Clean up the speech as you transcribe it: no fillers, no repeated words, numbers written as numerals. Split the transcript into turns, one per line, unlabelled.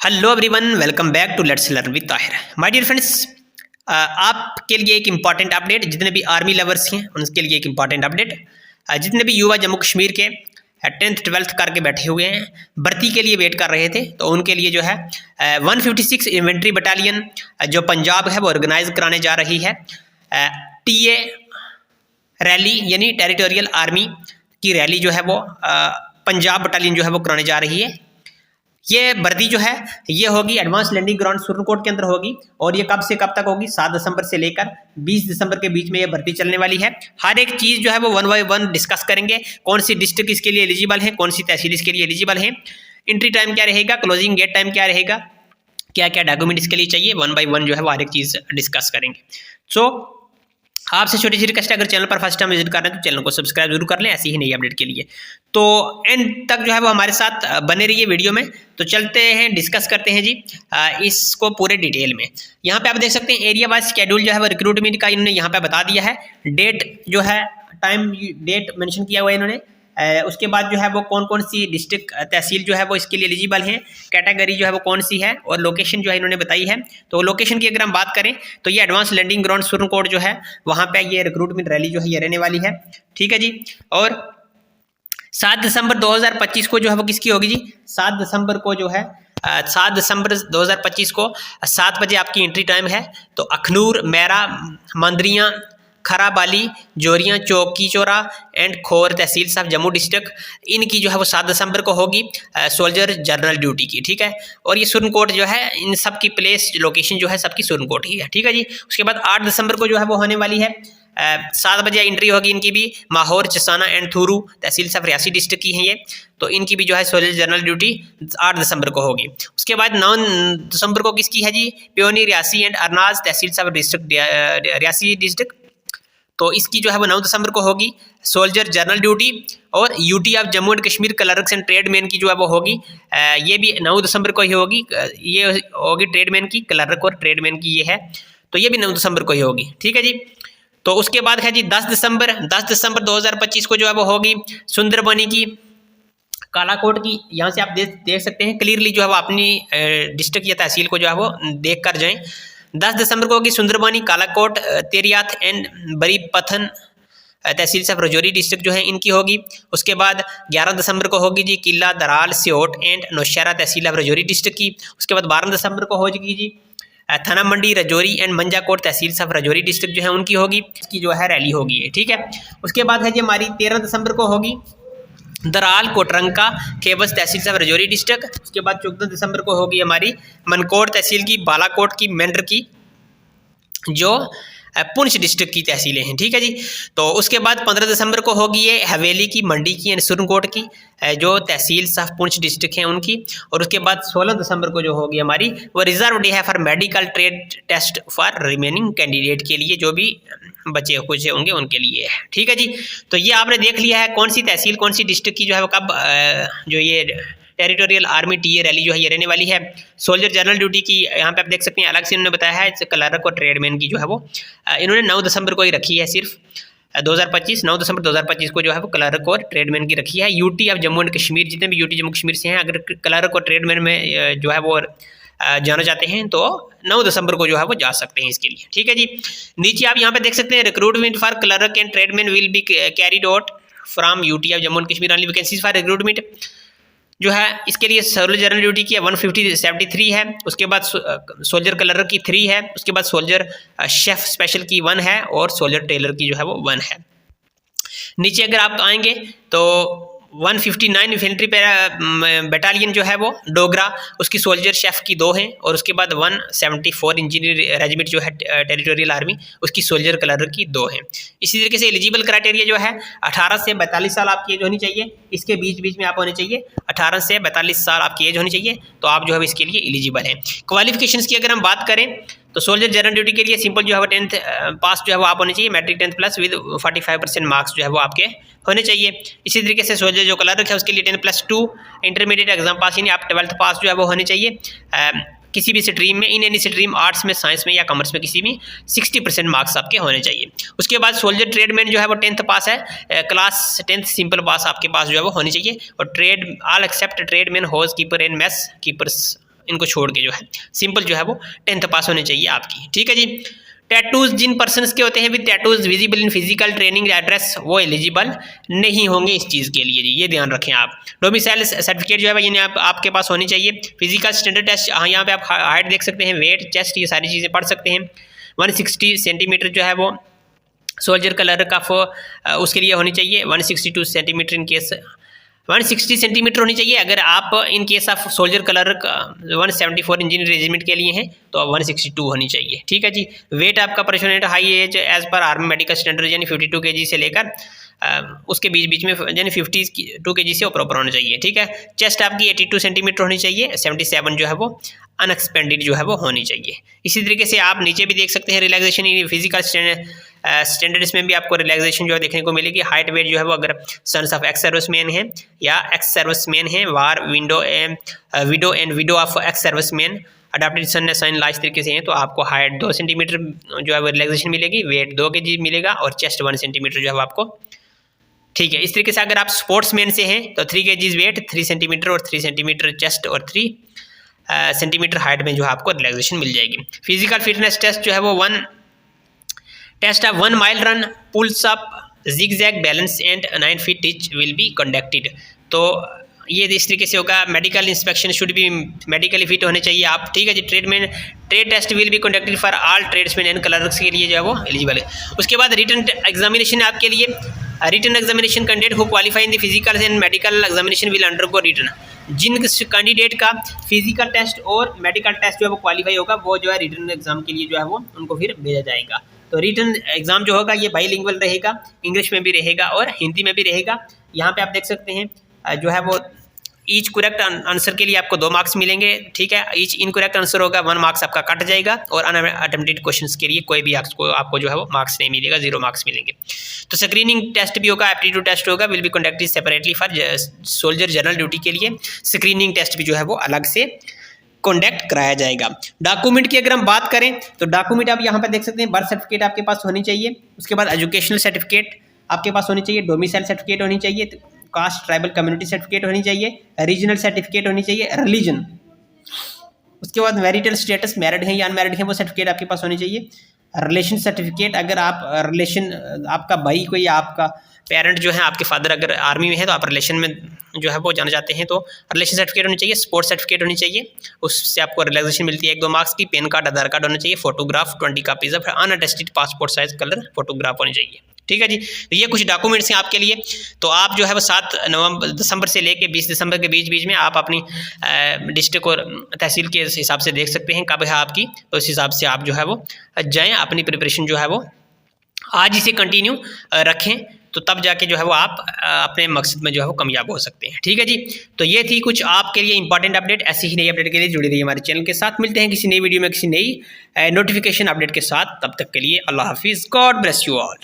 Hello everyone, welcome back to let's learn with Tahir. My dear friends, आपके लिए एक important update, जितने भी आर्मी लवर्स हैं उनके लिए एक इम्पॉर्टेंट अपडेट। जितने भी युवा जम्मू कश्मीर के 10th 12th करके बैठे हुए हैं, भर्ती के लिए वेट कर रहे थे, तो उनके लिए जो है 156 इन्फेंट्री बटालियन जो पंजाब है वो ऑर्गेनाइज कराने जा रही है। टीए रैली यानी टेरिटोरियल आर्मी की रैली जो है वो पंजाब बटालियन जो है वो कराने जा रही है। ये भर्ती जो है ये होगी एडवांस लैंडिंग ग्राउंड सुरनकोट के अंदर होगी, और ये कब से कब तक होगी? 7 दिसंबर से लेकर 20 दिसंबर के बीच में ये भर्ती चलने वाली है। हर एक चीज़ जो है वो 1 बाय 1 डिस्कस करेंगे। कौन सी डिस्ट्रिक्ट इसके लिए एलिजिबल है, कौन सी तहसील इसके लिए एलिजिबल है, एंट्री टाइम क्या रहेगा, क्लोजिंग गेट टाइम क्या रहेगा, क्या क्या डॉक्यूमेंट इसके लिए चाहिए, 1 बाय 1 जो है वो हर एक चीज़ डिस्कस करेंगे। सो आपसे छोटी सी रिक्वेस्ट है, अगर चैनल पर फर्स्ट टाइम विजिट कर रहे हैं तो चैनल को सब्सक्राइब जरूर कर लें ऐसी ही नई अपडेट के लिए। तो एंड तक जो है वो हमारे साथ बने रहिए वीडियो में। तो चलते हैं, डिस्कस करते हैं जी इसको पूरे डिटेल में। यहाँ पे आप देख सकते हैं एरिया वाइज शेड्यूल जो है वो रिक्रूटमेंट का इन्होंने यहाँ पे बता दिया है। डेट जो है टाइम डेट मेंशन किया हुआ है इन्होंने। उसके बाद जो है वो कौन कौन सी डिस्ट्रिक्ट तहसील जो है वो इसके लिए एलिजिबल हैं, कैटेगरी जो है वो कौन सी है, और लोकेशन जो है इन्होंने बताई है। तो लोकेशन की अगर हम बात करें तो ये एडवांस लैंडिंग ग्राउंड सुरनकोट जो है वहाँ पे ये रिक्रूटमेंट रैली जो है ये रहने वाली है। ठीक है जी। और 7 दिसंबर 2025 को जो है वो किसकी होगी जी? 7 दिसंबर को जो है 7 दिसंबर 2025 को 7 बजे आपकी एंट्री टाइम है। तो अखनूर, मैरा, मंदरियाँ, खराबाली, जोरियाँ, चौकी चौरा एंड खोर तहसील साहब जम्मू डिस्ट्रिक्ट, इनकी जो है वो 7 दिसंबर को होगी सोल्जर जनरल ड्यूटी की। ठीक है। और ये सुरनकोट जो है इन सब की प्लेस लोकेशन जो है सबकी सुरनकोट ही है। ठीक है जी। उसके बाद 8 दिसंबर को जो है वो होने वाली है 7 बजे एंट्री होगी इनकी भी। माहौर, चसाना एंड थूरू तहसील साहब रियासी डिस्ट्रिक्ट की हैं ये, तो इनकी भी जो है सोल्जर जनरल ड्यूटी 8 दिसंबर को होगी। उसके बाद 9 दिसंबर को किसकी है जी? प्योनी, रियासी एंड अरनाज तहसील साहब डिस्ट्रिक्ट रियासी डिस्ट्रिक्ट, तो इसकी जो है वो 9 दिसंबर को होगी सोल्जर जनरल ड्यूटी। और UT of Jammu and Kashmir clerks and tradesman की जो है वो होगी ये भी 9 दिसंबर को ही होगी। ये होगी ट्रेडमैन की, क्लर्क और ट्रेडमैन की ये है, तो ये भी 9 दिसंबर को ही होगी। ठीक है जी। तो उसके बाद है जी 10 दिसंबर 2025 को जो है वो होगी सुंदरबनी की, कालाकोट की। यहाँ से आप देख सकते हैं क्लियरली जो है वो अपनी डिस्ट्रिक्ट या तहसील को जो है वो देख कर जाएँ। 10 दिसंबर को होगी सुंदरबनी, कालाकोट, तेरियात एंड बरी पथन तहसील साहब रजौरी डिस्ट्रिक्ट जो है इनकी होगी। उसके बाद 11 दिसंबर को होगी जी किला, दराल, सियोट एंड नौशहरा तहसील रजौरी डिस्ट्रिक्ट की। उसके बाद 12 दिसंबर को होगी जी थाना मंडी, रजौरी एंड मंजाकोट तहसील साहब रजौरी डिस्ट्रिक्ट जो है उनकी होगी, इसकी जो है रैली होगी। ठीक है। उसके बाद है जी हमारी 13 दिसंबर को होगी दराल, कोटरंका, केबस तहसील साहब रजौरी डिस्ट्रिक्ट। उसके बाद 14 दिसंबर को होगी हमारी मनकोट तहसील की, बालाकोट की, मेंढर की, जो पुंछ डिस्ट्रिक्ट की तहसीलें हैं। ठीक है जी। तो उसके बाद 15 दिसंबर को होगी ये हवेली की, मंडी की एंड सुरनकोट की, जो तहसील साहब पुंछ डिस्ट्रिक्ट हैं उनकी। और उसके बाद 16 दिसंबर को जो होगी हमारी वो रिजर्व डे है for medical trade test for remaining candidate के लिए, जो भी बचे कुछ होंगे उनके लिए है। ठीक है जी। तो ये आपने देख लिया है कौन सी तहसील कौन सी डिस्ट्रिक्ट की जो है वो कब जो ये टेरिटोरियल आर्मी टीए रैली जो है ये रहने वाली है। सोल्जर जनरल ड्यूटी की यहाँ पे आप देख सकते हैं अलग से इन्होंने बताया है। क्लर्क और ट्रेडमैन की जो है वो इन्होंने 9 दिसंबर को ही रखी है, सिर्फ 9 दिसंबर 2025 को जो है वो क्लर्क और ट्रेडमैन की रखी है। UT of Jammu and Kashmir, जितने भी यूटी जम्मू कश्मीर से हैं, अगर क्लर्क और ट्रेडमैन में जो है वो जाना चाहते हैं तो 9 दिसंबर को जो है वो जा सकते हैं इसके लिए। ठीक है जी। नीचे आप यहाँ पे देख सकते हैं recruitment for clerk and tradesman will be carried out from UT of Jammu and Kashmir, only vacancies for recruitment जो है इसके लिए सोल्जर जनरल ड्यूटी की 173 है। उसके बाद सोल्जर क्लर्क की 3 है। उसके बाद सोल्जर शेफ स्पेशल की 1 है, और सोल्जर टेलर की जो है वो 1 है। नीचे अगर आप आएंगे तो 159 इन्फेंट्री बटालियन जो है वो डोगरा, उसकी सोल्जर शेफ की 2 हैं। और उसके बाद 174 इंजीनियर रेजिमेंट जो है टेरिटोरियल आर्मी, उसकी सोल्जर क्लर्क की 2 हैं। इसी तरीके से एलिजिबल क्राइटेरिया जो है 18 से 42 साल आपकी एज होनी चाहिए, इसके बीच में आप होने चाहिए। 18 से 42 साल आपकी एज होनी चाहिए, तो आप जो है इसके लिए एलिजिबल हैं। क्वालिफिकेशंस की अगर हम बात करें तो सोल्जर जनरल ड्यूटी के लिए सिंपल जो है वो 10th पास जो है वो आप होने चाहिए, matric 10th plus with 45% marks जो है वो आपके होने चाहिए। इसी तरीके से सोल्जर जो क्लर्क है उसके लिए 10+2 इंटरमीडिएट एग्जाम पास यानी आप 12th पास जो है वो होने चाहिए किसी भी स्ट्रीम में, इन एनी स्ट्रीम, आर्ट्स में, साइंस में या कॉमर्स में, किसी भी 60% मार्क्स आपके होने चाहिए। उसके बाद सोल्जर ट्रेडमैन जो है वो 10th पास है, क्लास 10th सिंपल पास आपके पास जो है वो होनी चाहिए। और trade all except tradesman, house keeper and mess keepers इनको छोड़ के जो है सिंपल जो है वो 10th पास होनी चाहिए आपकी, ठीक है जी। टैटूज जिन पर्सनस के होते हैं with tattoos visible in physical training address वो एलिजिबल नहीं होंगे इस चीज़ के लिए जी, ये ध्यान रखें आप। डोमिसाइल सर्टिफिकेट जो है ये आपके पास होनी चाहिए। फिजिकल स्टैंडर्ड टेस्ट, हाँ यहाँ पे आप हाइट देख सकते हैं, वेट, चेस्ट, ये सारी चीज़ें पढ़ सकते हैं। 160 सेंटीमीटर जो है वो सोल्जर कलर का उसके लिए होनी चाहिए। 162 सेंटीमीटर इन केस 160 सेंटीमीटर होनी चाहिए अगर आप in case of soldier colour का 174 इंजीनियर रेजिमेंट के लिए हैं तो 162 होनी चाहिए, ठीक है जी। वेट आपका proportionate height age as per army medical standard यानी 52 kg से लेकर उसके बीच में यानी 52 kg से ऊपर होना चाहिए, ठीक है। चेस्ट आपकी 82 सेंटीमीटर होनी चाहिए। 77 जो है वो अनएक्सपेंडेड जो है वो होनी चाहिए। इसी तरीके से आप नीचे भी देख सकते हैं रिलैक्सेशन इन फिजिकल स्टैंडर्ड्स में भी आपको रिलैक्सेशन जो है देखने को मिलेगी। हाइट वेट जो है वो अगर सन्स ऑफ एक्स सर्विसमैन है या एक्स सर्विसमैन है, war widow and widow of ex serviceman adopted son son in law इस तरीके से हैं तो आपको हाइट 2 सेंटीमीटर जो है वो रिलैक्सेशन मिलेगी, वेट 2 kg मिलेगा और चेस्ट 1 सेंटीमीटर जो है वो आपको, ठीक है। इस तरीके से अगर आप स्पोर्ट्समैन से हैं तो 3 kg वेट, 3 सेंटीमीटर और 3 सेंटीमीटर चेस्ट और 3 सेंटीमीटर हाइट में जो है आपको रिलैक्सेशन मिल जाएगी। फिजिकल फिटनेस टेस्ट जो है वो 1 mile run, pulls up, zigzag balance and 9 feet ditch will be conducted. तो ये इस तरीके से होगा। Medical inspection should be medically fit होने चाहिए आप, ठीक है जी। Trade test will be conducted for all tradesman and clerks के लिए जो है वो एलिजिबल है। उसके बाद रिटन एग्जामिनेशन आपके लिए written examination candidate who qualify in the physical and medical examination will undergo written. जिन कैंडिडेट का फिजिकल टेस्ट और मेडिकल टेस्ट जो है वो क्वालिफाई होगा वो जो है रिटन एग्जाम के लिए जो है वो उनको फिर भेजा जाएगा। तो रिटन एग्जाम जो होगा ये बाईलिंगुअल रहेगा, इंग्लिश में भी रहेगा और हिंदी में भी रहेगा। यहाँ पे आप देख सकते हैं जो है वो ईच करेक्ट आंसर के लिए आपको 2 मार्क्स मिलेंगे, ठीक है। ईच इनकरेक्ट आंसर होगा 1 मार्क्स आपका कट जाएगा और अनअटेम्प्टेड क्वेश्चंस के लिए कोई भी आपको जो है वो मार्क्स नहीं मिलेगा, 0 मार्क्स मिलेंगे। तो स्क्रीनिंग टेस्ट भी होगा, एप्टीट्यूड टेस्ट होगा, will be conducted separately for soldier general duty के लिए स्क्रीनिंग टेस्ट भी जो है वो अलग से कंडक्ट कराया जाएगा। डॉक्यूमेंट की अगर हम बात करें तो डॉक्यूमेंट आप यहाँ पर देख सकते हैं, बर्थ सर्टिफिकेट आपके पास होनी चाहिए, उसके बाद एजुकेशनल सर्टिफिकेट आपके पास होनी चाहिए, डोमिसाइल सर्टिफिकेट होनी चाहिए, कास्ट ट्राइबल कम्युनिटी सर्टिफिकेट होनी चाहिए, रीजनल सर्टिफिकेट होनी चाहिए, रिलीजन, उसके बाद मैरिटल स्टेटस, मैरिड है या अनमैरिड है वो सर्टिफिकेट आपके पास होनी चाहिए। रिलेशन सर्टिफिकेट, अगर आप रिलेशन आपका भाई कोई या आपका पेरेंट जो है आपके फादर अगर आर्मी में है तो आप रिलेशन में जो है वो जाना चाहते हैं तो रिलेशन सर्टिफिकेट होनी चाहिए। स्पोर्ट्स सर्टिफिकेट होनी चाहिए, उससे आपको रिलैक्सेशन मिलती है 1-2 मार्क्स की। पैन कार्ड, आधार कार्ड होना चाहिए, photograph 20 copies of unattested passport size colour photograph होनी चाहिए, ठीक है जी। तो ये कुछ डॉक्यूमेंट्स हैं आपके लिए। तो आप जो है वो 7 दिसंबर से लेके 20 दिसंबर के बीच में आप अपनी डिस्ट्रिक्ट और तहसील के हिसाब से देख सकते हैं कब है आपकी, तो इस हिसाब से आप जो है वो जाएँ, अपनी प्रिपरेशन जो है वो आज इसे कंटिन्यू रखें, तो तब जाके जो है वो आप अपने मकसद में जो है वो कामयाब हो सकते हैं, ठीक है जी। तो ये थी कुछ आपके लिए इंपॉर्टेंट अपडेट। ऐसी ही नई अपडेट के लिए जुड़ी रहिए हमारे चैनल के साथ। मिलते हैं किसी नई वीडियो में किसी नई नोटिफिकेशन अपडेट के साथ, तब तक के लिए अल्लाह हाफिज़, गॉड ब्लेस यू ऑल।